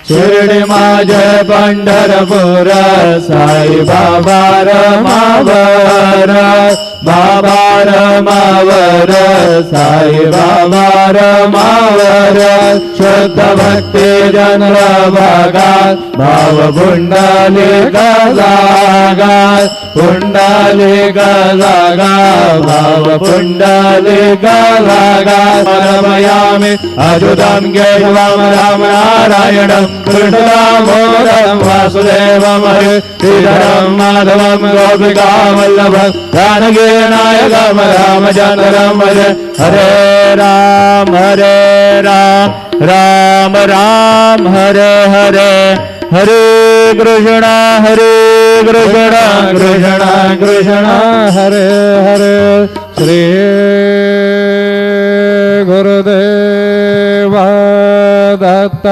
शिर्डी माझे पंढरपूर साई बाबा रमावर बाबा रमावर साई बाबा रमावर शुद्ध भक्ती जन्म भागात भाव पुंडाली जागा पुंडाली जागा भाव पुंडाली जागा परमयामि अच्युतं केशवं राम नारायणं कृष्णदामोदरं वासुदेवं हरे श्रीधरं माधवं गोपिका वल्लभं जानकी नायकं रामचन्द्रं भजे हरे राम राम राम हरे हरे हरे कृष्ण कृष्ण कृष्ण हरे हरे श्री गुरुदेव दत्त।